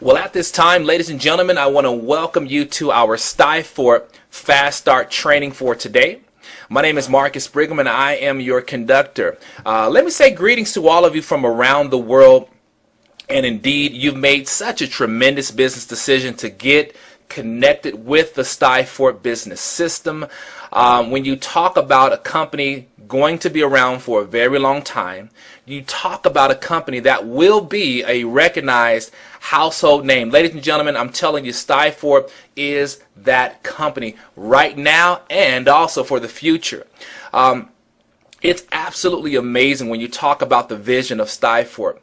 Well, at this time, ladies and gentlemen, I want to welcome you to our Stiforp Fast Start training for today. My name is Marcus Brigham, and I am your conductor. Let me say greetings to all of you from around the world. And indeed, you've made such a tremendous business decision to get connected with the Stiforp business system. When you talk about a company going to be around for a very long time, you talk about a company that will be a recognized household name. Ladies and gentlemen, I'm telling you, Stiforp is that company right now and also for the future. It's absolutely amazing when you talk about the vision of Stiforp.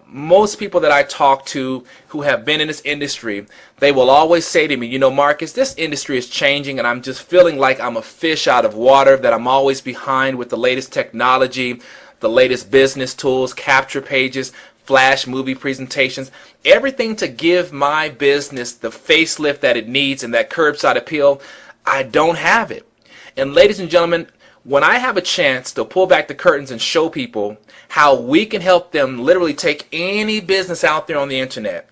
Most people that I talk to who have been in this industry, they will always say to me, you know, Marcus, this industry is changing and I'm just feeling like I'm a fish out of water, that I'm always behind with the latest technology, the latest business tools, capture pages, flash movie presentations, everything to give my business the facelift that it needs and that curbside appeal. I don't have it. And ladies and gentlemen, when I have a chance to pull back the curtains and show people how we can help them literally take any business out there on the internet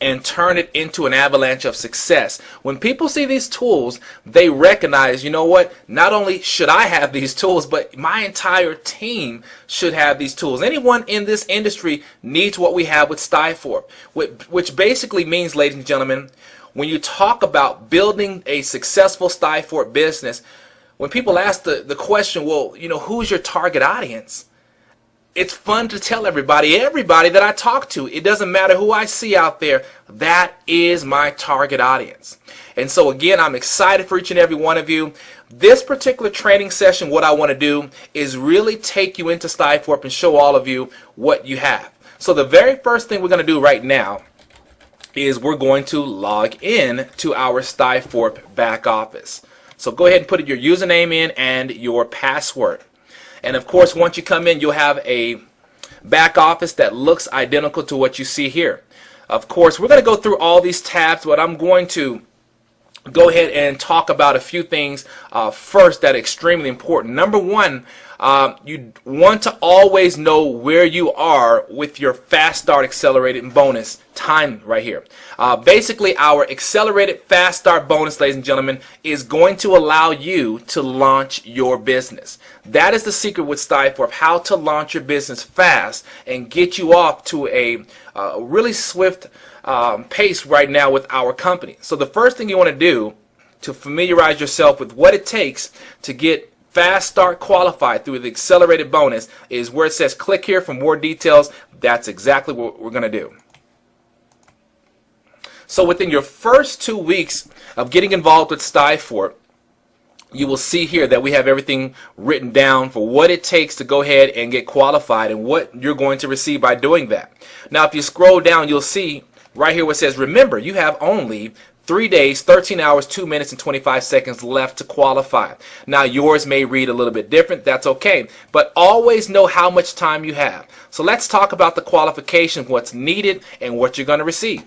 and turn it into an avalanche of success. When people see these tools, they recognize, you know what, not only should I have these tools, but my entire team should have these tools. Anyone in this industry needs what we have with Stiforp, which basically means, ladies and gentlemen, when you talk about building a successful Stiforp business, when people ask the question, well, you know, who's your target audience? It's fun to tell everybody that I talk to. It doesn't matter who I see out there. That is my target audience. And so again, I'm excited for each and every one of you. This particular training session, what I want to do is really take you into Stiforp and show all of you what you have. So the very first thing we're going to do right now is we're going to log in to our Stiforp back office. So go ahead and put your username in and your password. And of course, once you come in, you'll have a back office that looks identical to what you see here. Of course, we're going to go through all these tabs, but I'm going to go ahead and talk about a few things first that are extremely important. Number one, you want to always know where you are with your Fast Start Accelerated and Bonus time right here. Basically, our Accelerated Fast Start Bonus, ladies and gentlemen, is going to allow you to launch your business. That is the secret with Stiforp, how to launch your business fast and get you off to a really swift pace right now with our company. So the first thing you want to do to familiarize yourself with what it takes to get Fast Start qualified through the Accelerated Bonus is where it says click here for more details. That's exactly what we're going to do. So within your first 2 weeks of getting involved with Stiforp, you will see here that we have everything written down for what it takes to go ahead and get qualified and what you're going to receive by doing that. Now if you scroll down, you'll see right here where it says, remember, you have only 3 days, 13 hours, 2 minutes, and 25 seconds left to qualify. Now yours may read a little bit different. That's okay. But always know how much time you have. So let's talk about the qualification, what's needed, and what you're going to receive.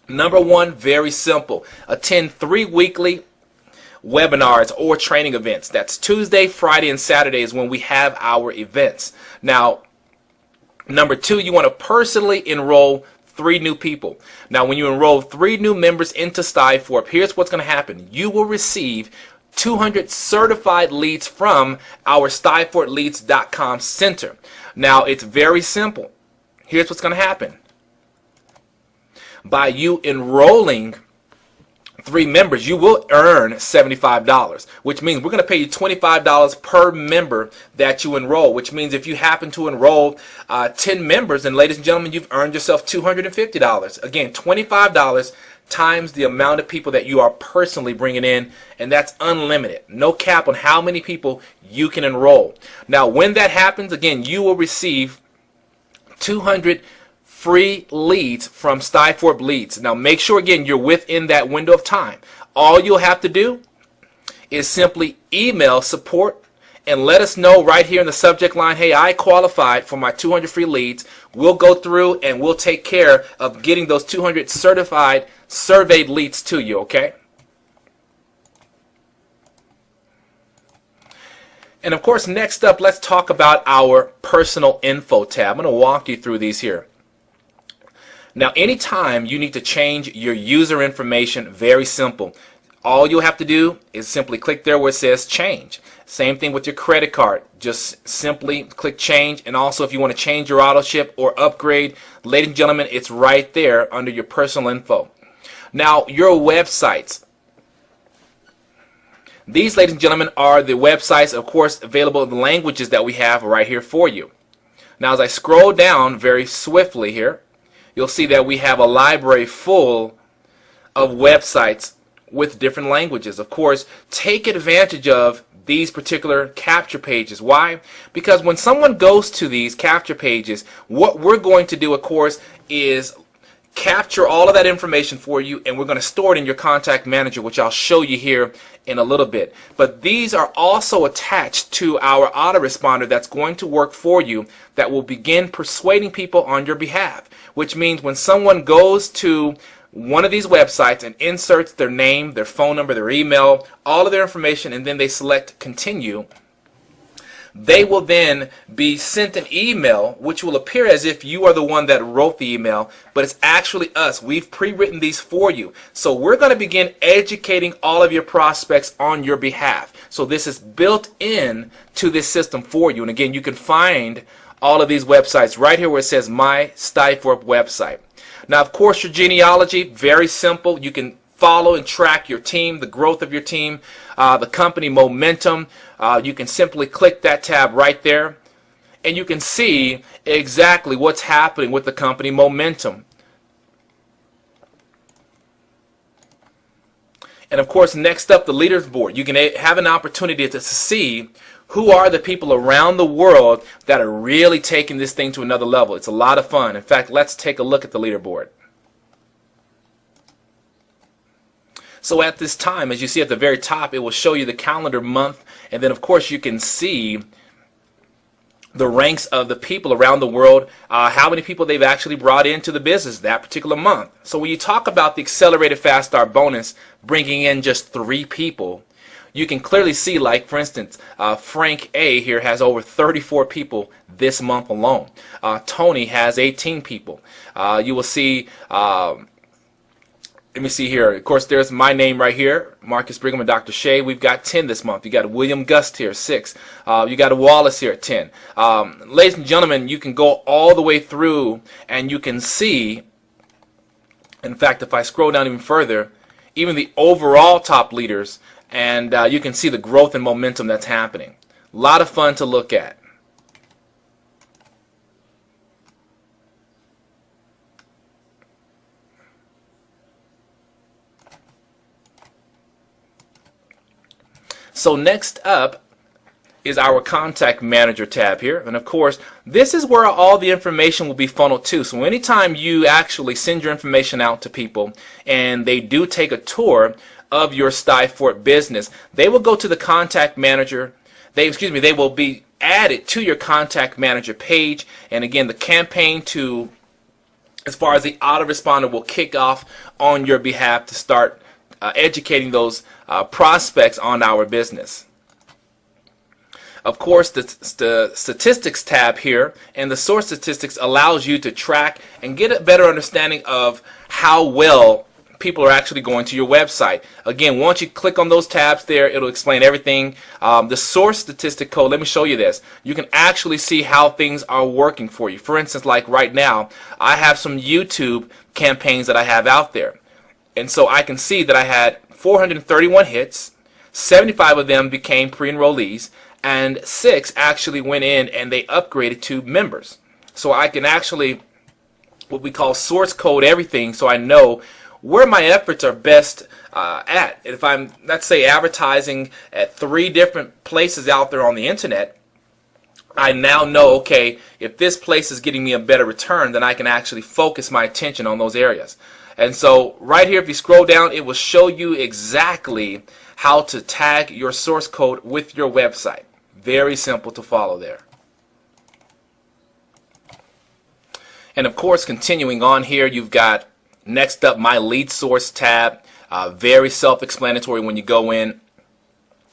Number one, very simple. Attend 3 weekly webinars or training events. That's Tuesday, Friday, and Saturday is when we have our events. Now, number two, you want to personally enroll 3 new people. Now, when you enroll 3 new members into Stiforp, here's what's going to happen. You will receive 200 certified leads from our StiforpLeads.com center. Now, it's very simple. Here's what's going to happen. By you enrolling 3 members, you will earn $75, which means we're going to pay you $25 per member that you enroll, which means if you happen to enroll 10 members, then ladies and gentlemen, you've earned yourself $250. Again, $25 times the amount of people that you are personally bringing in, and that's unlimited. No cap on how many people you can enroll. Now, when that happens, again, you will receive 200 free leads from Stiforp Leads. Now make sure again you're within that window of time. All you'll have to do is simply email support and let us know right here in the subject line, hey, I qualified for my 200 free leads. We'll go through and we'll take care of getting those 200 certified surveyed leads to you, okay? And of course, next up, let's talk about our personal info tab. I'm going to walk you through these here. Now, anytime you need to change your user information, very simple. All you'll have to do is simply click there where it says change. Same thing with your credit card. Just simply click change. And also if you want to change your auto ship or upgrade, ladies and gentlemen, it's right there under your personal info. Now, your websites. These, ladies and gentlemen, are the websites, of course, available in the languages that we have right here for you. Now, as I scroll down very swiftly here, you'll see that we have a library full of websites with different languages. Of course, take advantage of these particular capture pages. Why? Because when someone goes to these capture pages, what we're going to do, of course, is capture all of that information for you, and we're going to store it in your contact manager, which I'll show you here in a little bit. But these are also attached to our autoresponder that's going to work for you, that will begin persuading people on your behalf, which means when someone goes to one of these websites and inserts their name, their phone number, their email, all of their information, and then they select continue, they will then be sent an email which will appear as if you are the one that wrote the email, but it's actually us. We've pre-written these for you. So we're going to begin educating all of your prospects on your behalf. So this is built in to this system for you. And again, you can find all of these websites right here where it says My Stiforp website. Now, of course, your genealogy, very simple. You can follow and track your team, the growth of your team, the company momentum. You can simply click that tab right there, and you can see exactly what's happening with the company momentum. And of course, next up, the leaderboard. You can have an opportunity to see who are the people around the world that are really taking this thing to another level. It's a lot of fun. In fact, let's take a look at the leaderboard. So at this time, as you see at the very top, it will show you the calendar month, and then of course you can see the ranks of the people around the world, how many people they've actually brought into the business that particular month. So when you talk about the Accelerated Fast Start bonus bringing in just 3 people, you can clearly see, like for instance, Frank A here has over 34 people this month alone. Tony has 18 people. You will see, let me see here. Of course, there's my name right here, Marcus Brigham and Dr. Shea. We've got 10 this month. You got William Gust here, 6. You got a Wallace here at 10. Ladies and gentlemen, you can go all the way through and you can see, in fact, if I scroll down even further, even the overall top leaders, and you can see the growth and momentum that's happening. A lot of fun to look at. So next up is our Contact Manager tab here. And of course, this is where all the information will be funneled to. So anytime you actually send your information out to people and they do take a tour of your Stiforp business, they will go to the Contact Manager. They will be added to your Contact Manager page. And again, the campaign to, as far as the autoresponder, will kick off on your behalf to start educating those prospects on our business. Of course, the statistics tab here and the source statistics allows you to track and get a better understanding of how well people are actually going to your website. Again, once you click on those tabs there, it'll explain everything. The source statistic code, let me show you this. You can actually see how things are working for you. For instance, like right now, I have some YouTube campaigns that I have out there. And so I can see that I had 431 hits, 75 of them became pre-enrollees, and 6 actually went in and they upgraded to members. So I can actually, what we call source code everything, so I know where my efforts are best at. If I'm, let's say, advertising at 3 different places out there on the internet, I now know, okay, if this place is getting me a better return, then I can actually focus my attention on those areas. And so right here, if you scroll down, it will show you exactly how to tag your source code with your website. Very simple to follow there. And of course, continuing on here, you've got next up my lead source tab. Very self-explanatory when you go in.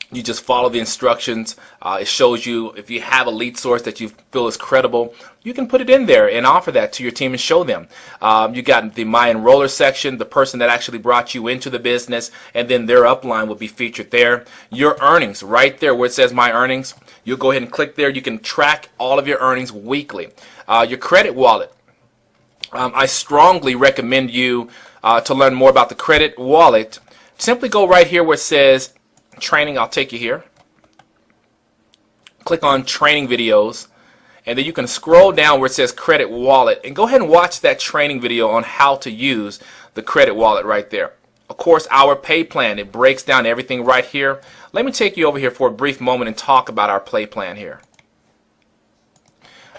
You just follow the instructions. It shows you if you have a lead source that you feel is credible, you can put it in there and offer that to your team and show them. You got the My Enroller section, the person that actually brought you into the business, and then their upline will be featured there. Your earnings right there where it says My Earnings, you'll go ahead and click there. You can track all of your earnings weekly. Your credit wallet. I strongly recommend you to learn more about the credit wallet. Simply go right here where it says training. I'll take you here. Click on training videos, and then you can scroll down where it says credit wallet and go ahead and watch that training video on how to use the credit wallet right there. Of course, our pay plan, it breaks down everything right here. Let me take you over here for a brief moment and talk about our pay plan here.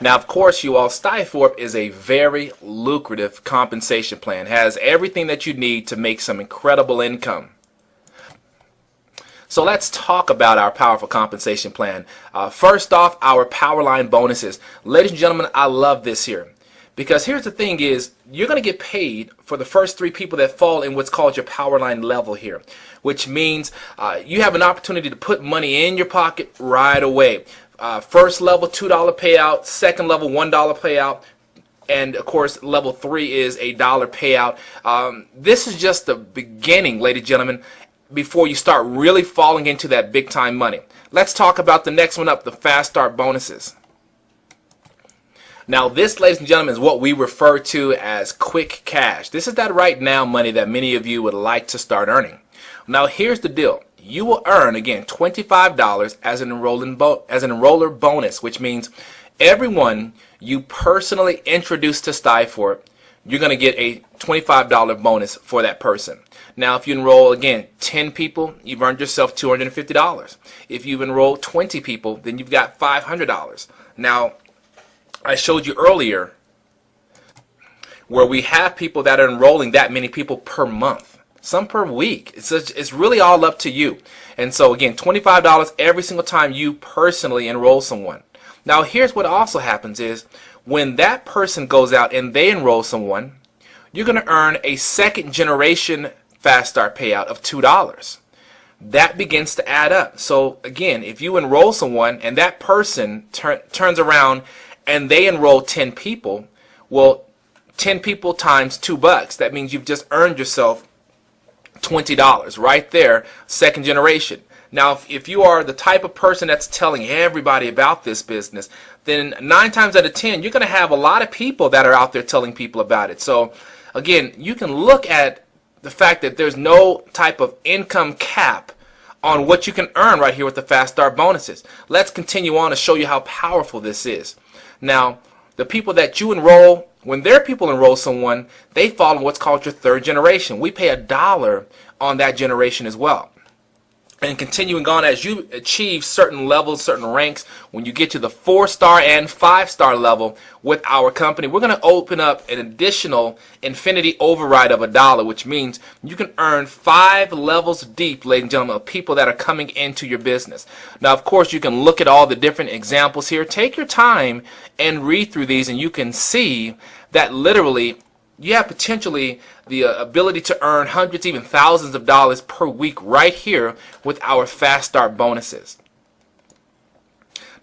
Now, of course, you all, Stiforp is a very lucrative compensation plan. It has everything that you need to make some incredible income. So let's talk about our powerful compensation plan. First off, our Powerline bonuses. Ladies and gentlemen, I love this here. Because here's the thing is, you're going to get paid for the first 3 people that fall in what's called your Powerline level here. Which means you have an opportunity to put money in your pocket right away. First level, $2 payout. Second level, $1 payout. And of course, level 3 is a $1 payout. This is just the beginning, ladies and gentlemen, before you start really falling into that big time money. Let's talk about the next one up, the fast start bonuses. Now this, ladies and gentlemen, is what we refer to as quick cash. This is that right now money that many of you would like to start earning. Now here's the deal. You will earn, again, $25 as an enroller bonus, which means everyone you personally introduce to Stiforp, you're going to get a $25 bonus for that person. Now, if you enroll, again, 10 people, you've earned yourself $250. If you've enrolled 20 people, then you've got $500. Now, I showed you earlier where we have people that are enrolling that many people per month, some per week. It's really all up to you. And so, again, $25 every single time you personally enroll someone. Now, here's what also happens is when that person goes out and they enroll someone, you're going to earn a second generation fast start payout of $2. That begins to add up. So again, if you enroll someone and that person turns around and they enroll 10 people, well, 10 people times $2, that means you've just earned yourself $20 right there, second generation. Now, if you are the type of person that's telling everybody about this business, then 9 times out of 10, you're going to have a lot of people that are out there telling people about it. So again, you can look at the fact that there's no type of income cap on what you can earn right here with the fast start bonuses. Let's continue on to show you how powerful this is. Now, the people that you enroll, when their people enroll someone, they fall in what's called your third generation. We pay $1 on that generation as well. And continuing on, as you achieve certain levels, certain ranks, when you get to the 4-star and 5-star level with our company, we're going to open up an additional infinity override of $1, which means you can earn 5 levels deep, ladies and gentlemen, of people that are coming into your business. Now, of course, you can look at all the different examples here. Take your time and read through these, and you can see that literally you have potentially the ability to earn hundreds, even thousands of dollars per week right here with our fast start bonuses.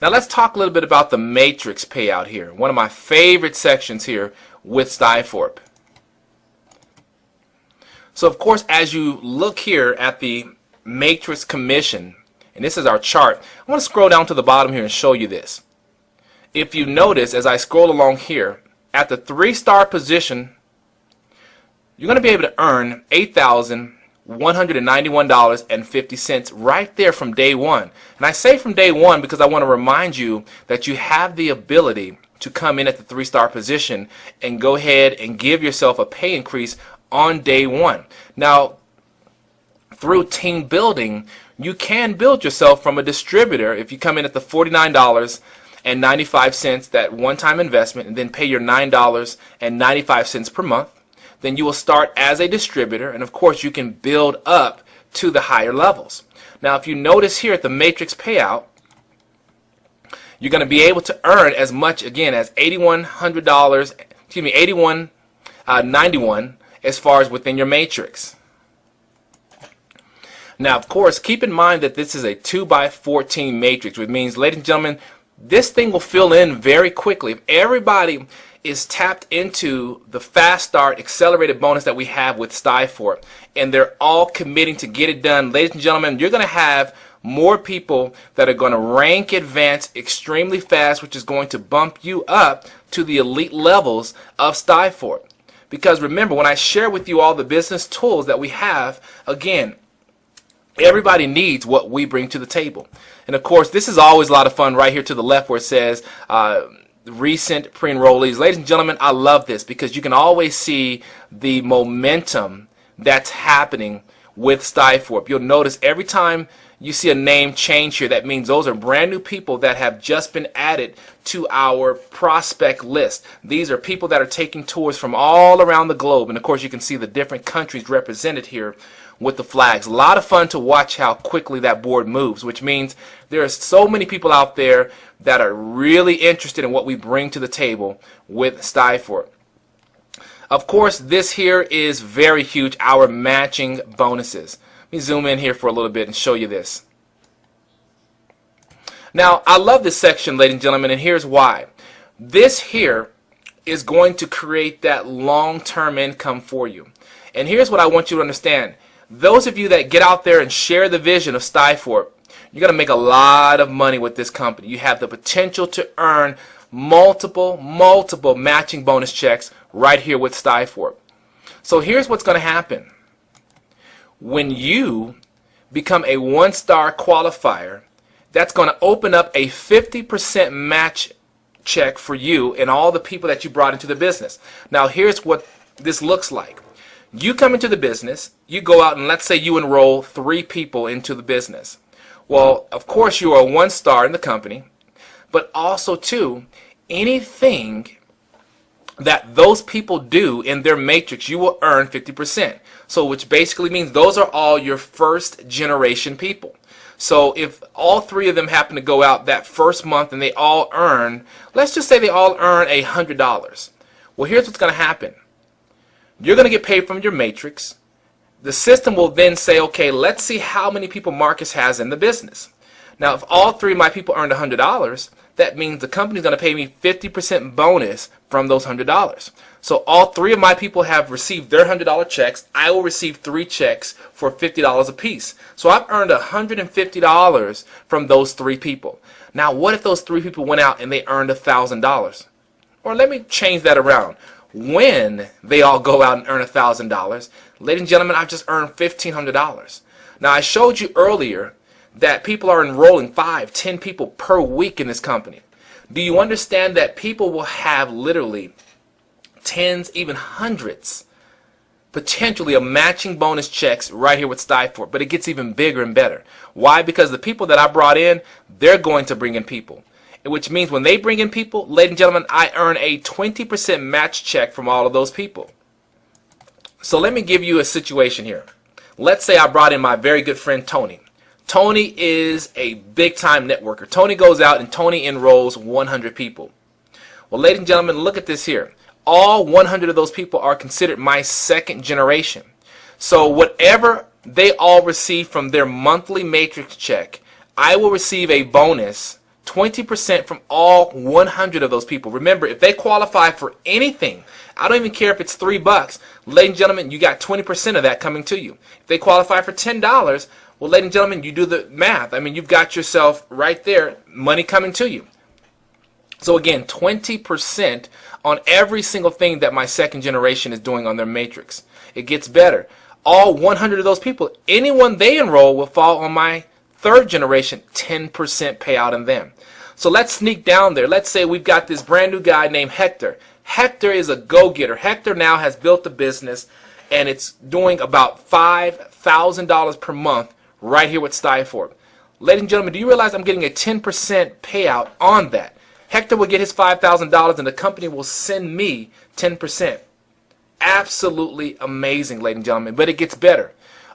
Now let's talk a little bit about the matrix payout here. One of my favorite sections here with Stiforp. So of course, as you look here at the matrix commission, and this is our chart, I want to scroll down to the bottom here and show you this. If you notice, as I scroll along here, at the 3-star position, you're going to be able to earn $8,191.50 right there from day one. And I say from day one because I want to remind you that you have the ability to come in at the 3-star position and go ahead and give yourself a pay increase on day one. Now, through team building, you can build yourself from a distributor if you come in at the $49.95, that one-time investment, and then pay your $9.95 per month. Then you will start as a distributor, and of course you can build up to the higher levels. Now, if you notice here at the matrix payout, you're going to be able to earn as much, again, as $81.91 as far as within your matrix. Now, of course, keep in mind that this is a 2x14 matrix, which means, ladies and gentlemen, this thing will fill in very quickly. If everybody is tapped into the Fast Start accelerated bonus that we have with Stiforp, and they're all committing to get it done, ladies and gentlemen, you're going to have more people that are going to rank advance extremely fast, which is going to bump you up to the elite levels of Stiforp. Because remember, when I share with you all the business tools that we have, again, everybody needs what we bring to the table. And of course, this is always a lot of fun right here to the left where it says recent pre-enrollees. Ladies and gentlemen, I love this because you can always see the momentum that's happening with Stiforp. You'll notice every time you see a name change here, that means those are brand new people that have just been added to our prospect list. These are people that are taking tours from all around the globe. And of course, you can see the different countries represented here with the flags. A lot of fun to watch how quickly that board moves, which means there are so many people out there that are really interested in what we bring to the table with Stiforp. Of course, this here is very huge, our matching bonuses. Let me zoom in here for a little bit and show you this. Now, I love this section, ladies and gentlemen, and here's why. This here is going to create that long-term income for you. And here's what I want you to understand. Those of you that get out there and share the vision of Stiforp, you're going to make a lot of money with this company. You have the potential to earn multiple matching bonus checks right here with Stiforp. So here's what's going to happen. When you become a one-star qualifier, that's going to open up a 50% match check for you and all the people that you brought into the business. Now here's what this looks like. You come into the business, you go out and let's say you enroll 3 people into the business. Well, of course you are one star in the company, but also too, anything that those people do in their matrix, you will earn 50%. So which basically means those are all your first generation people. So if all 3 of them happen to go out that first month and they all earn, let's just say they all earn $100. Well, here's what's going to happen. You're going to get paid from your matrix. The system will then say, okay, let's see how many people Marcus has in the business. Now, if all 3 of my people earned $100, that means the company's going to pay me 50% bonus from those $100. So all 3 of my people have received their $100 checks. I will receive 3 checks for $50 a piece. So I've earned $150 from those 3 people. Now, what if those 3 people went out and they earned $1,000? Or let me change that around. When they all go out and earn $1,000, ladies and gentlemen, I've just earned $1,500. Now, I showed you earlier that people are enrolling 5, 10 people per week in this company. Do you understand that people will have literally tens, even hundreds, potentially of matching bonus checks right here with Stiforp, but it gets even bigger and better. Why? Because the people that I brought in, they're going to bring in people. Which means when they bring in people, ladies and gentlemen, I earn a 20% match check from all of those people. So let me give you a situation here. Let's say I brought in my very good friend Tony. Tony is a big time networker. Tony goes out and Tony enrolls 100 people. Well, ladies and gentlemen, look at this here. All 100 of those people are considered my second generation. So whatever they all receive from their monthly matrix check, I will receive a bonus 20% from all 100 of those people. Remember, if they qualify for anything, I don't even care if it's $3. Ladies and gentlemen, you got 20% of that coming to you. If they qualify for $10, well, ladies and gentlemen, you do the math. I mean, you've got yourself right there, money coming to you. So again, 20% on every single thing that my second generation is doing on their matrix. It gets better. All 100 of those people, anyone they enroll will fall on my third generation, 10% payout on them. So let's sneak down there. Let's say we've got this brand new guy named Hector. Hector is a go-getter. Hector now has built a business and it's doing about $5,000 per month right here with Stiforp. Ladies and gentlemen, do you realize I'm getting a 10% payout on that? Hector will get his $5,000 and the company will send me 10%. Absolutely amazing, ladies and gentlemen, but it gets better.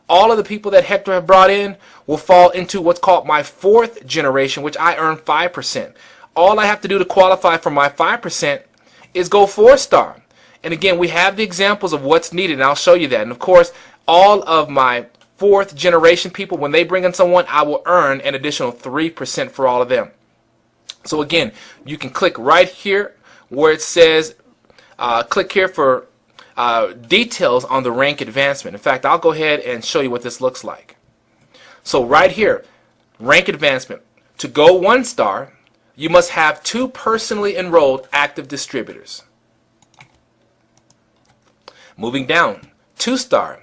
All of the people that Hector have brought in will fall into what's called my fourth generation, which I earn 5%. All I have to do to qualify for my 5% is go 4-star. And again, we have the examples of what's needed, and I'll show you that. And of course, all of my fourth generation people, when they bring in someone, I will earn an additional 3% for all of them. So again, you can click right here where it says, click here for details on the rank advancement. In fact, I'll go ahead and show you what this looks like. So right here, rank advancement. To go 1 star, you must have 2 personally enrolled active distributors. Moving down, 2 star.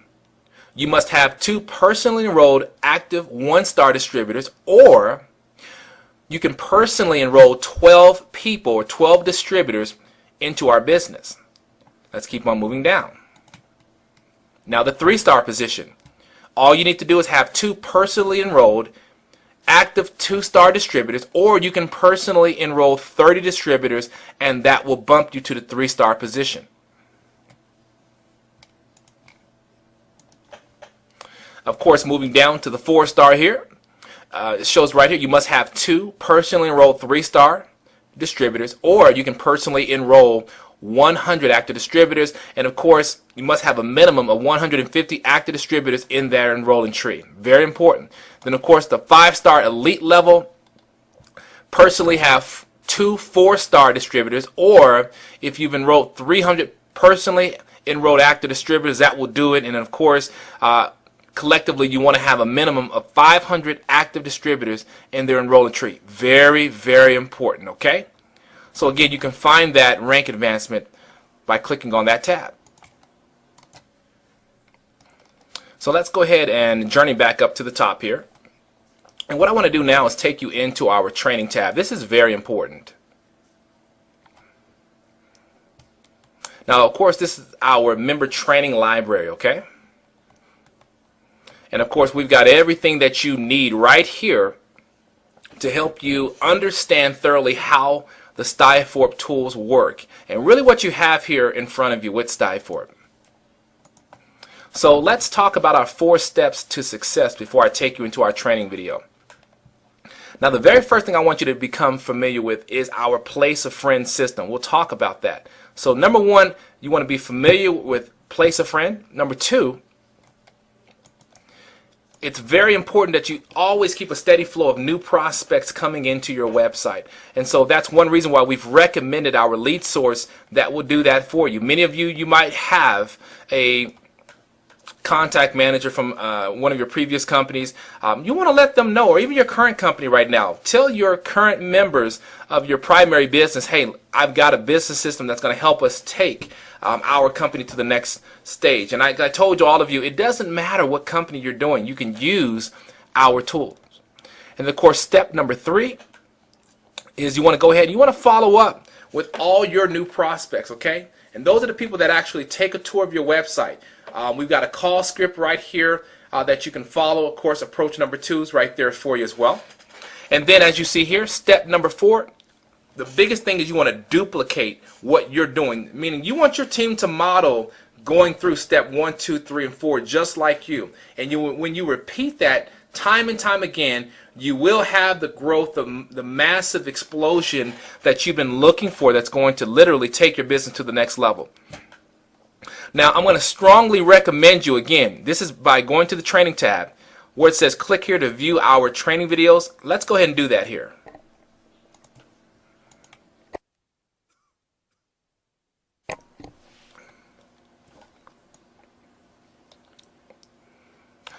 You must have 2 personally enrolled active 1-star distributors, or you can personally enroll 12 people or 12 distributors into our business. Let's keep on moving down. Now the 3-star position. All you need to do is have 2 personally enrolled active 2-star distributors, or you can personally enroll 30 distributors, and that will bump you to the 3-star position. Of course, moving down to the 4-star here, it shows right here you must have 2 personally enrolled 3-star distributors, or you can personally enroll 100 active distributors, and of course you must have a minimum of 150 active distributors in their enrolling tree. Very important. Then of course the 5-star elite level, personally have 2 4-star distributors, or if you've enrolled 300 personally enrolled active distributors, that will do it. And of course collectively you want to have a minimum of 500 active distributors in their enrolling tree. Very, very important, okay? So again, you can find that rank advancement by clicking on that tab. So let's go ahead and journey back up to the top here. And what I want to do now is take you into our training tab. This is very important. Now, of course, this is our member training library, okay? And of course, we've got everything that you need right here to help you understand thoroughly how the Stiforp tools work, and really what you have here in front of you with Stiforp. So let's talk about our 4 steps to success before I take you into our training video. Now, the very first thing I want you to become familiar with is our Place a Friend system. We'll talk about that. So number 1, you want to be familiar with Place a Friend. Number 2, it's very important that you always keep a steady flow of new prospects coming into your website. And so that's one reason why we've recommended our lead source that will do that for you. Many of you might have a contact manager from one of your previous companies. You want to let them know, or even your current company right now, tell your current members of your primary business, hey, I've got a business system that's going to help us take our company to the next stage. And I told you, all of you, it doesn't matter what company you're doing, you can use our tools. And of course, step number 3 is you want to go ahead and you want to follow up with all your new prospects, okay? And those are the people that actually take a tour of your website. We've got a call script right here that you can follow. Of course, approach number 2 is right there for you as well. And then as you see here, step number 4, the biggest thing is you want to duplicate what you're doing, meaning you want your team to model going through step 1, 2, 3, and 4 just like you. And when you repeat that time and time again, you will have the growth, the massive explosion that you've been looking for, that's going to literally take your business to the next level. Now, I'm going to strongly recommend you, again, this is by going to the training tab where it says click here to view our training videos. Let's go ahead and do that here.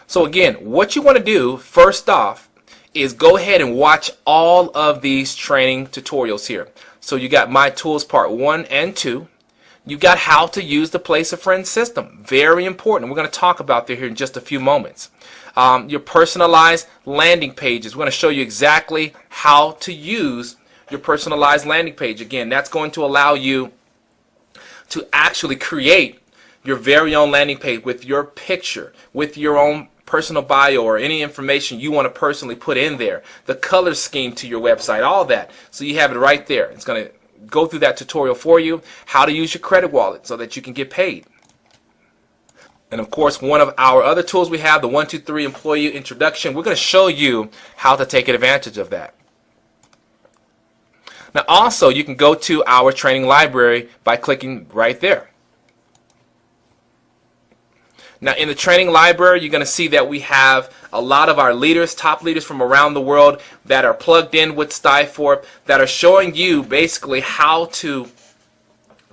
So again, what you want to do first off is go ahead and watch all of these training tutorials here. So you got My Tools Part 1 and 2. You got how to use the Place a Friend system. Very important. We're going to talk about that here in just a few moments. Your personalized landing pages. We're going to show you exactly how to use your personalized landing page. Again, that's going to allow you to actually create your very own landing page with your picture, with your own personal bio, or any information you want to personally put in there, the color scheme to your website, all that. So you have it right there. It's going to go through that tutorial for you, how to use your credit wallet so that you can get paid. And of course, one of our other tools we have, the 1, 2, 3 employee introduction, we're going to show you how to take advantage of that. Now also, you can go to our training library by clicking right there. Now in the training library, you're going to see that we have a lot of our leaders, top leaders from around the world that are plugged in with Stiforp, that are showing you basically how to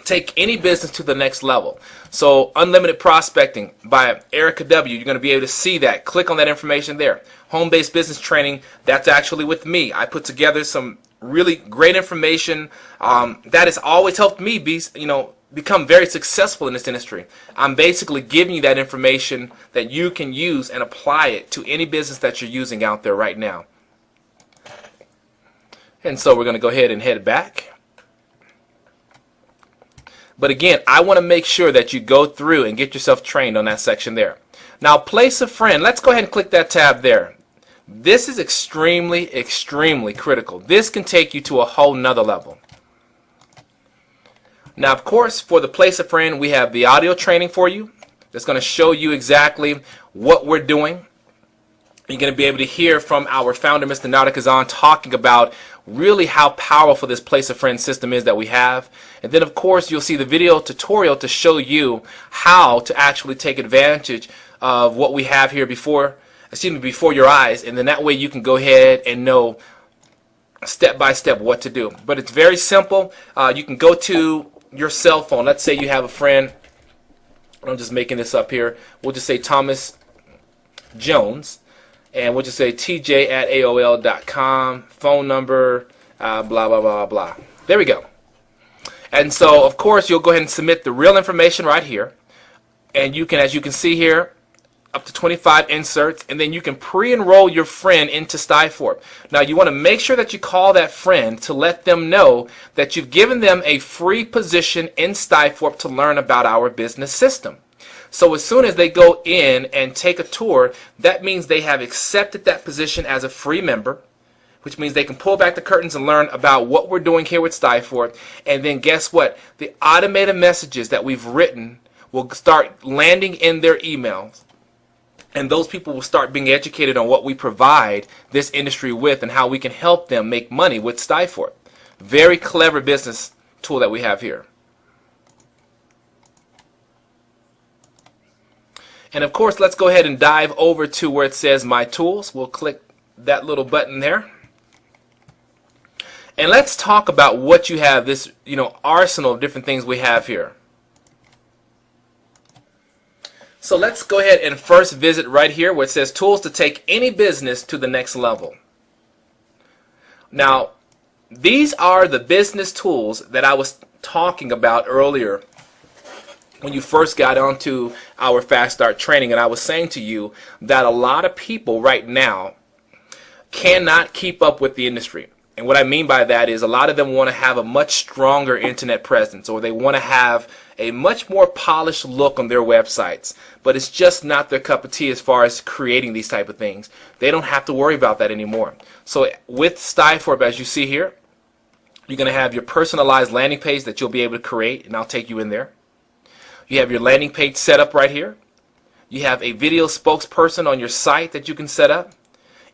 take any business to the next level. So Unlimited Prospecting by Erica W. You're going to be able to see that. Click on that information there. Home-based business training, that's actually with me. I put together some really great information that has always helped me become very successful in this industry. I'm basically giving you that information that you can use and apply it to any business that you're using out there right now. And so we're going to go ahead and head back. But again, I want to make sure that you go through and get yourself trained on that section there. Now, place a friend. Let's go ahead and click that tab there. This is extremely, extremely critical. This can take you to a whole nother level. Now, of course, for the place a friend, we have the audio training for you. That's going to show you exactly what we're doing. You're going to be able to hear from our founder, Mr. Nauticazan, talking about really how powerful this place a friend system is that we have. And then, of course, you'll see the video tutorial to show you how to actually take advantage of what we have here before your eyes. And then that way you can go ahead and know step by step what to do. But it's very simple. You can go to your cell phone. Let's say you have a friend. I'm just making this up here. We'll just say Thomas Jones. And we'll just say tj@aol.com, phone number, blah, blah, blah, blah. There we go. And so, of course, you'll go ahead and submit the real information right here. And you can, as you can see here, up to 25 inserts. And then you can pre-enroll your friend into Stiforp. Now, you want to make sure that you call that friend to let them know that you've given them a free position in Stiforp to learn about our business system. So as soon as they go in and take a tour, that means they have accepted that position as a free member, which means they can pull back the curtains and learn about what we're doing here with Stiforp. And then guess what? The automated messages that we've written will start landing in their emails. And those people will start being educated on what we provide this industry with and how we can help them make money with Stiforp. Very clever business tool that we have here. And of course, let's go ahead and dive over to where it says My Tools. We'll click that little button there. And let's talk about what you have, this arsenal of different things we have here. So let's go ahead and first visit right here where it says Tools to take any business to the next level. Now, these are the business tools that I was talking about earlier when you first got onto our Fast Start training, and I was saying to you that a lot of people right now cannot keep up with the industry. And what I mean by that is a lot of them want to have a much stronger internet presence, or they want to have a much more polished look on their websites, but it's just not their cup of tea as far as creating these type of things. They don't have to worry about that anymore. So with Stiforp, as you see here, you're going to have your personalized landing page that you'll be able to create, and I'll take you in there. You have your landing page set up right here. You have a video spokesperson on your site that you can set up.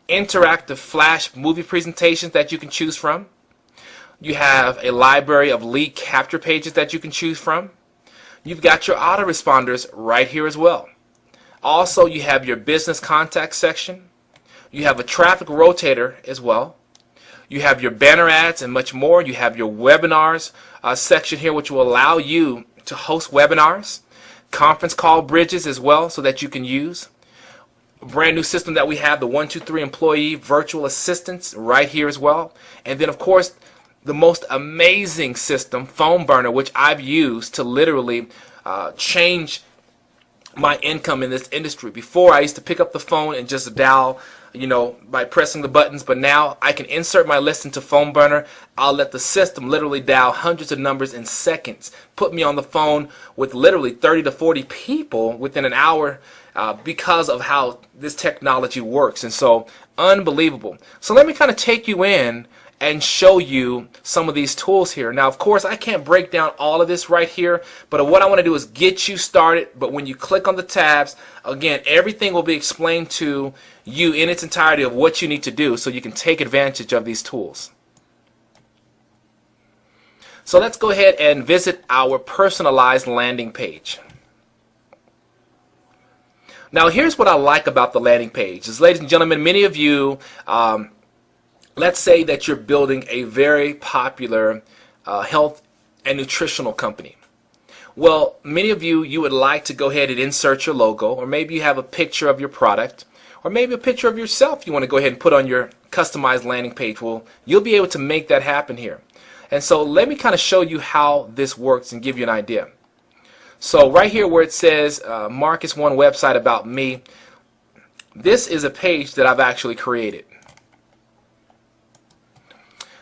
Interactive flash movie presentations that you can choose from. You have a library of lead capture pages that you can choose from. You've got your autoresponders right here as well. Also, you have your business contact section. You have a traffic rotator as well. You have your banner ads and much more. You have your webinars section here, which will allow you to host webinars, conference call bridges as well, so that you can use. A brand new system that we have, the 123 employee virtual assistants right here as well. And then, of course, the most amazing system, Phone Burner, which I've used to literally change my income in this industry. Before, I used to pick up the phone and just dial, by pressing the buttons, but now I can insert my list into Phone Burner. I'll let the system literally dial hundreds of numbers in seconds, put me on the phone with literally 30 to 40 people within an hour because of how this technology works. And so, unbelievable. So let me kind of take you in and show you some of these tools here. Now, of course, I can't break down all of this right here, but what I want to do is get you started. But when you click on the tabs, again, everything will be explained to you in its entirety of what you need to do so you can take advantage of these tools. So let's go ahead and visit our personalized landing page. Now here's what I like about the landing page is, ladies and gentlemen, many of you, let's say that you're building a very popular health and nutritional company. Well, many of you, you would like to go ahead and insert your logo, or maybe you have a picture of your product, or maybe a picture of yourself you want to go ahead and put on your customized landing page. Well, you'll be able to make that happen here. And so let me kind of show you how this works and give you an idea. So right here where it says Marcus One website about me, this is a page that I've actually created.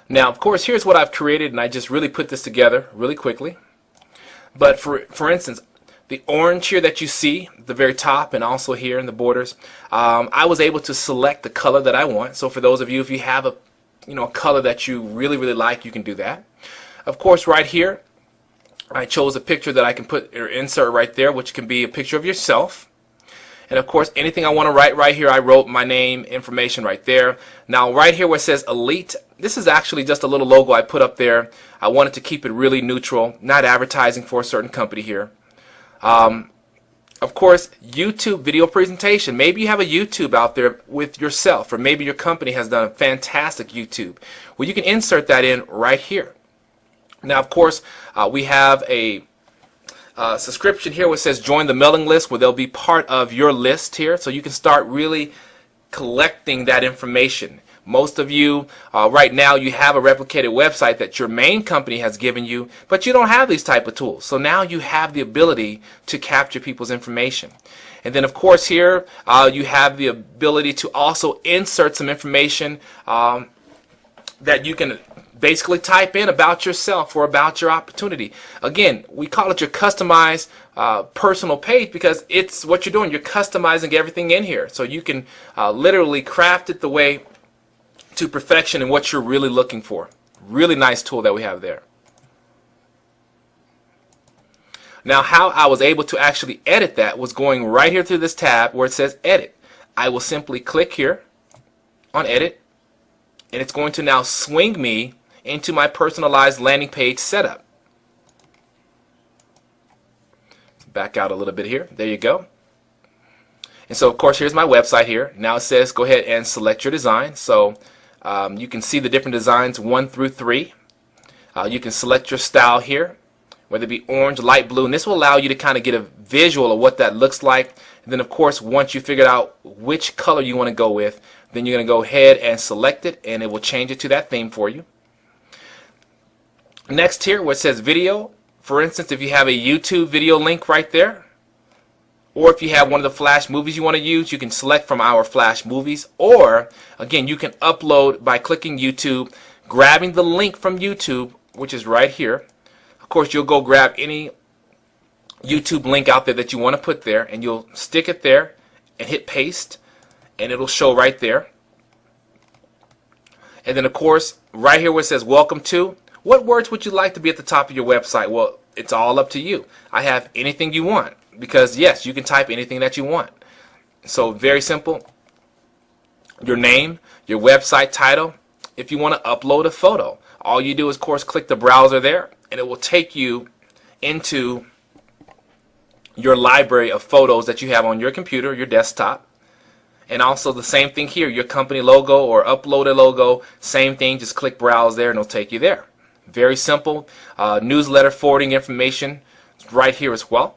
Now, of course, here's what I've created, and I just really put this together really quickly. But for instance, the orange here that you see at the very top and also here in the borders, I was able to select the color that I want. So for those of you, if you have a color that you really like, you can do that. Of course, right here, I chose a picture that I can put or insert right there, which can be a picture of yourself. And of course, anything I want to write right here, I wrote my name, information right there. Now, right here where it says Elite, this is actually just a little logo I put up there. I wanted to keep it really neutral, not advertising for a certain company here. Of course, YouTube video presentation. Maybe you have a YouTube out there with yourself, or maybe your company has done a fantastic YouTube. Well, you can insert that in right here. Now, of course, we have a subscription here where it says join the mailing list, where they'll be part of your list here, so you can start really collecting that information. Most of you right now, you have a replicated website that your main company has given you, but you don't have these type of tools. So now you have the ability to capture people's information. And then of course here you have the ability to also insert some information that you can basically type in about yourself or about your opportunity. Again, we call it your customized personal page because it's what you're doing. You're customizing everything in here. So you can literally craft it the way to perfection and what you're really looking for. Really nice tool that we have there. Now, how I was able to actually edit that was going right here through this tab where it says edit. I will simply click here on edit, and it's going to now swing me into my personalized landing page setup. Back out a little bit here. There you go. And so of course here's my website here. Now it says go ahead and select your design. So you can see the different designs 1 through 3. You can select your style here, whether it be orange, light blue, and this will allow you to kind of get a visual of what that looks like. And then of course once you figured out which color you want to go with, then you're going to go ahead and select it, and it will change it to that theme for you. Next here where it says video, for instance, if you have a YouTube video link right there, or if you have one of the flash movies you want to use, you can select from our flash movies. Or again, you can upload by clicking YouTube, grabbing the link from YouTube, which is right here. Of course, you'll go grab any YouTube link out there that you want to put there, and you'll stick it there and hit paste, and it'll show right there. And then of course, right here where it says welcome to, what words would you like to be at the top of your website? Well, it's all up to you. I have anything you want, because yes, you can type anything that you want. So very simple. Your name, your website title. If you want to upload a photo, all you do is of course click the browser there, and it will take you into your library of photos that you have on your computer, your desktop. And also the same thing here, your company logo or upload a logo, same thing, just click browse there and it'll take you there. Very simple. Newsletter forwarding information right here as well.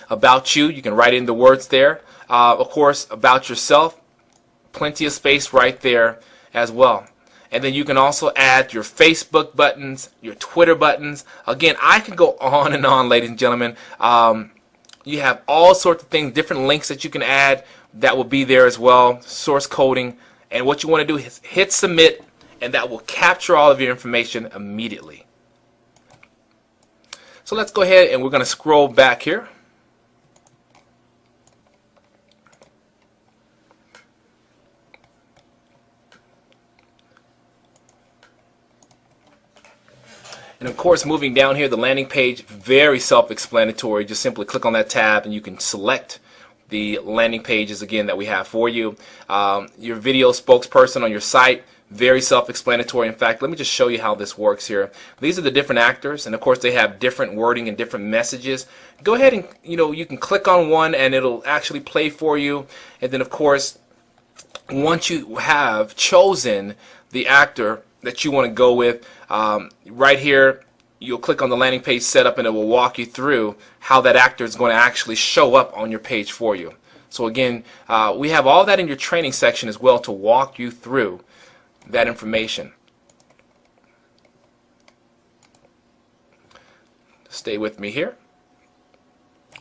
About you, you can write in the words there. Of course, about yourself, plenty of space right there as well. And then you can also add your Facebook buttons, your Twitter buttons. Again, I can go on and on, ladies and gentlemen. You have all sorts of things, different links that you can add that will be there as well, source coding. And what you want to do is hit submit, and that will capture all of your information immediately. So let's go ahead and we're going to scroll back here. And of course, moving down here, the landing page, very self-explanatory. Just simply click on that tab and you can select the landing pages again that we have for you. Your video spokesperson on your site, Very self-explanatory. In fact, let me just show you how this works here. These are the different actors, and of course they have different wording and different messages. Go ahead and, you can click on one and it'll actually play for you. And then of course, once you have chosen the actor that you want to go with, right here you'll click on the landing page setup and it will walk you through how that actor is going to actually show up on your page for you. So again, we have all that in your training section as well to walk you through that information. Stay with me here.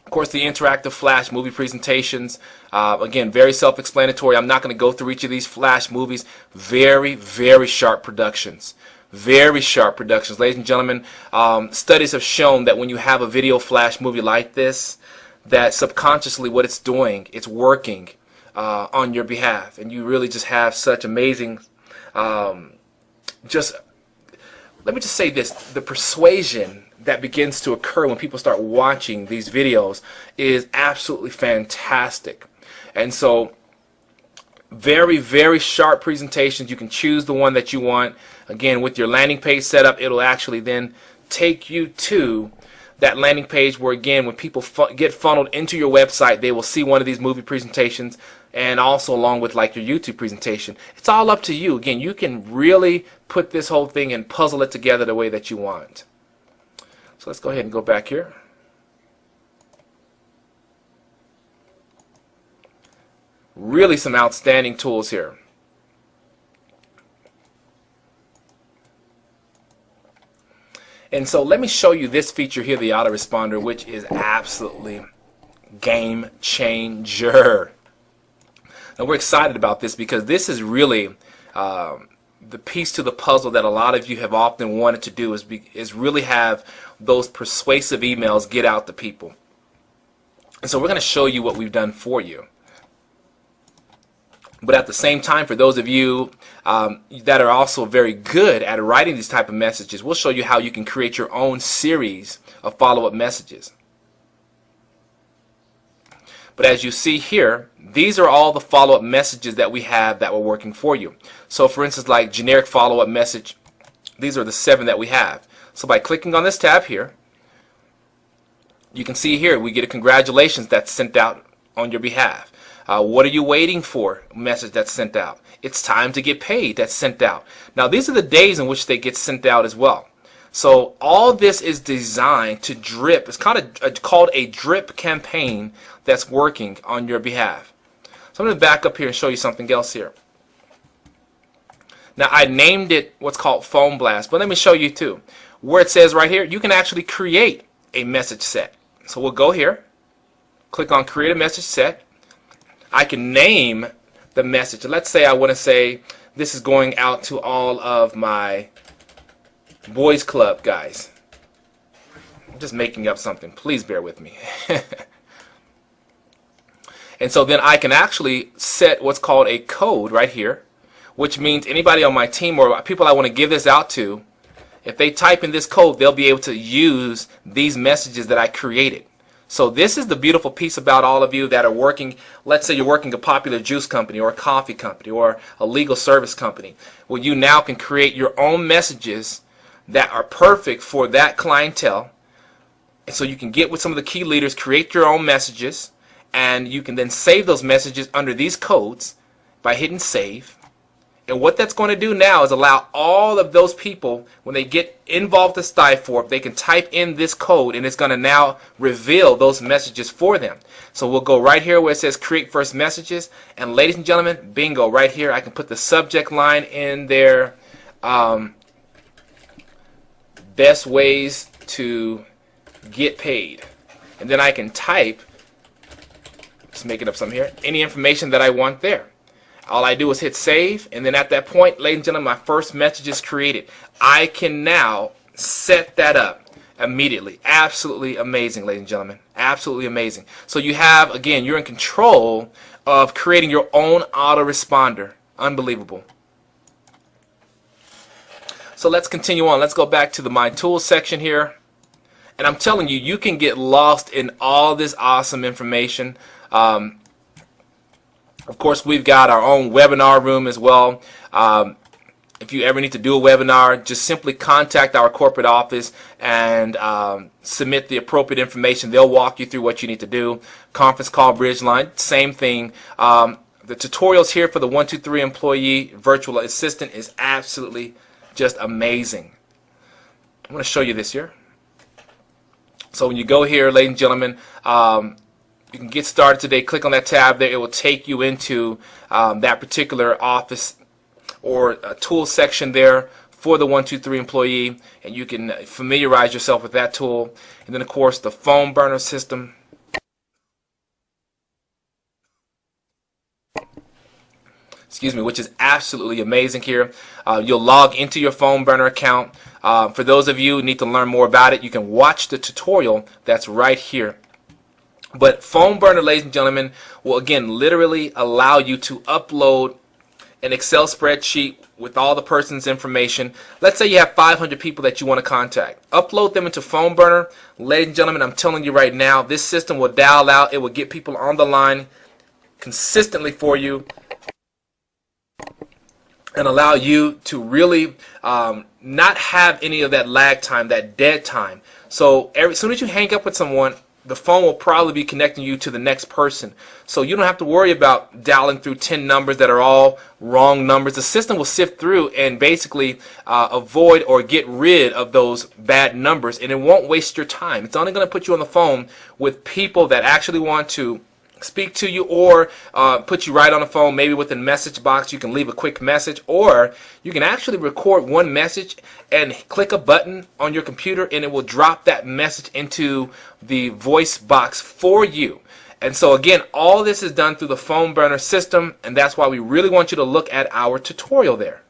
Of course, the interactive flash movie presentations, again, very self-explanatory. I'm not going to go through each of these flash movies. Very, very sharp productions. Very sharp productions. Ladies and gentlemen, studies have shown that when you have a video flash movie like this, that subconsciously what it's doing, it's working on your behalf. And you really just have such amazing, let me just say this, the persuasion that begins to occur when people start watching these videos is absolutely fantastic. And so very, very sharp presentations. You can choose the one that you want. Again, with your landing page setup, it'll actually then take you to that landing page where, again, when people get funneled into your website, they will see one of these movie presentations, and also along with like your YouTube presentation. It's all up to you. Again, you can really put this whole thing and puzzle it together the way that you want. So let's go ahead and go back here. Really some outstanding tools here. And so let me show you this feature here, the autoresponder, which is absolutely game changer. Now we're excited about this because this is really the piece to the puzzle that a lot of you have often wanted to do, is really have those persuasive emails get out to people. And so we're going to show you what we've done for you. But at the same time, for those of you that are also very good at writing these type of messages, we'll show you how you can create your own series of follow-up messages. But as you see here, these are all the follow-up messages that we have that were working for you. So for instance, like generic follow-up message, these are the 7 that we have. So by clicking on this tab here, you can see here we get a congratulations that's sent out on your behalf. What are you waiting for? Message that's sent out. It's time to get paid. That's sent out. Now these are the days in which they get sent out as well. So all this is designed to drip. It's kind of called a drip campaign that's working on your behalf. So I'm going to back up here and show you something else here. Now I named it what's called phone blast, but let me show you too. Where it says right here, you can actually create a message set. So we'll go here, click on create a message set. I can name the message. Let's say I want to say this is going out to all of my boys club guys. I'm just making up something. Please bear with me. And so then I can actually set what's called a code right here, which means anybody on my team or people I want to give this out to, if they type in this code, they'll be able to use these messages that I created. So this is the beautiful piece about all of you that are working. Let's say you're working a popular juice company or a coffee company or a legal service company. Well, you now can create your own messages that are perfect for that clientele. And so you can get with some of the key leaders, create your own messages, and you can then save those messages under these codes by hitting save. And what that's going to do now is allow all of those people, when they get involved with Stiforp, they can type in this code and it's going to now reveal those messages for them. So we'll go right here where it says create first messages, and ladies and gentlemen, bingo, right here I can put the subject line in there, best ways to get paid, and then I can type, just making up something here, any information that I want there. All I do is hit save, and then at that point, ladies and gentlemen, my first message is created. I can now set that up immediately. Absolutely amazing, ladies and gentlemen. Absolutely amazing. So you have, again, you're in control of creating your own autoresponder. Unbelievable. So let's continue on. Let's go back to the My Tools section here. And I'm telling you, you can get lost in all this awesome information. Of course, we've got our own webinar room as well. If you ever need to do a webinar, just simply contact our corporate office and submit the appropriate information. They'll walk you through what you need to do. Conference call, bridge line, same thing. The tutorials here for the 123 employee virtual assistant is absolutely just amazing. I'm going to show you this here. So when you go here, ladies and gentlemen, you can get started today. Click on that tab there. It will take you into that particular office or a tool section there for the 123 employee, and you can familiarize yourself with that tool. And then, of course, the phone burner system. Excuse me, which is absolutely amazing here. You'll log into your phone burner account. For those of you who need to learn more about it, you can watch the tutorial that's right here. But phone burner, ladies and gentlemen, will again literally allow you to upload an Excel spreadsheet with all the person's information. Let's say you have 500 people that you want to contact. Upload them into phone burner. Ladies and gentlemen, I'm telling you right now, this system will dial out. It will get people on the line consistently for you and allow you to really not have any of that lag time, that dead time. So as soon as you hang up with someone, the phone will probably be connecting you to the next person. So you don't have to worry about dialing through 10 numbers that are all wrong numbers. The system will sift through and basically avoid or get rid of those bad numbers, and it won't waste your time. It's only going to put you on the phone with people that actually want to speak to you, or put you right on the phone. Maybe with a message box you can leave a quick message, or you can actually record one message and click a button on your computer and it will drop that message into the voice box for you. And so again, all this is done through the phone burner system, and that's why we really want you to look at our tutorial there.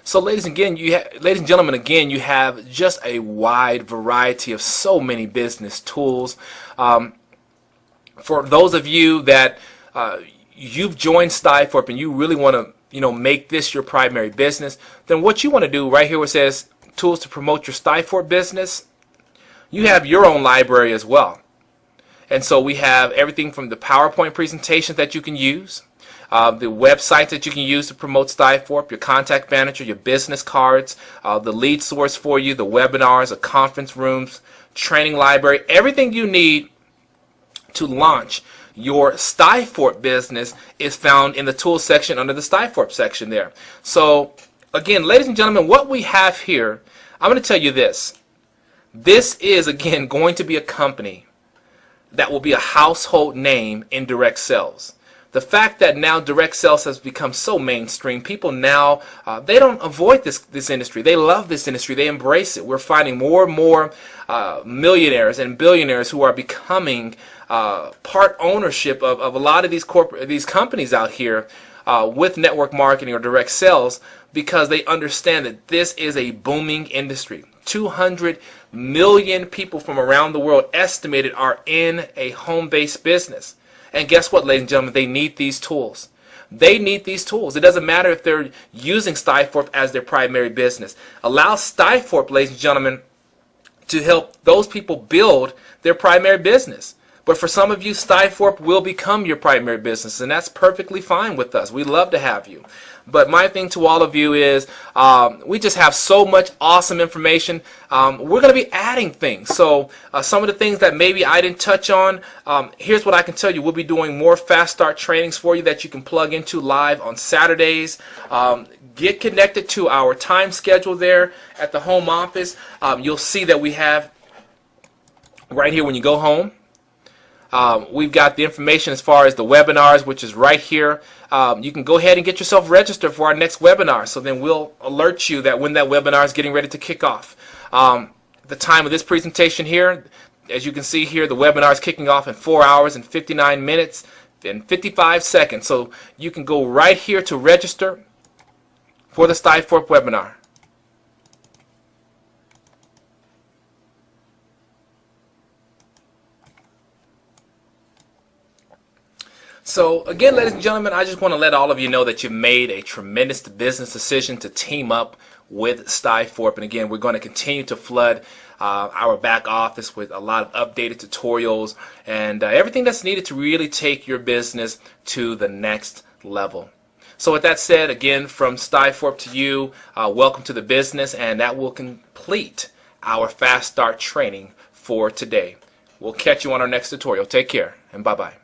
So ladies and gentlemen, again, you have just a wide variety of so many business tools. For those of you that you've joined Stiforp and you really want to make this your primary business, then what you want to do right here where it says tools to promote your Stiforp business, you have your own library as well. And so we have everything from the PowerPoint presentations that you can use, the websites that you can use to promote Stiforp, your contact manager, your business cards, the lead source for you, the webinars, the conference rooms, training library, everything you need to launch your Stiforp business is found in the tools section under the Stiforp section there. So again, ladies and gentlemen, what we have here, I'm going to tell you this. This is again going to be a company that will be a household name in direct sales. The fact that now direct sales has become so mainstream, people now, they don't avoid this industry. They love this industry. They embrace it. We're finding more and more millionaires and billionaires who are becoming part ownership of a lot of these companies out here with network marketing or direct sales, because they understand that this is a booming industry. 200 million people from around the world estimated are in a home-based business. And guess what, ladies and gentlemen? They need these tools. They need these tools. It doesn't matter if they're using Stiforp as their primary business. Allow Stiforp, ladies and gentlemen, to help those people build their primary business. But for some of you, Stiforp will become your primary business, and that's perfectly fine with us. We love to have you. But my thing to all of you is we just have so much awesome information. We're going to be adding things. So some of the things that maybe I didn't touch on, here's what I can tell you. We'll be doing more fast start trainings for you that you can plug into live on Saturdays. Get connected to our time schedule there at the home office. You'll see that we have right here when you go home. We've got the information as far as the webinars, which is right here. You can go ahead and get yourself registered for our next webinar, so then we'll alert you that when that webinar is getting ready to kick off. The time of this presentation here, as you can see here, the webinar is kicking off in 4 hours and 59 minutes and 55 seconds. So you can go right here to register for the Stiforp webinar. So again, ladies and gentlemen, I just want to let all of you know that you've made a tremendous business decision to team up with Stiforp. And again, we're going to continue to flood our back office with a lot of updated tutorials and everything that's needed to really take your business to the next level. So with that said, again, from Stiforp to you, welcome to the business, and that will complete our Fast Start training for today. We'll catch you on our next tutorial. Take care, and bye-bye.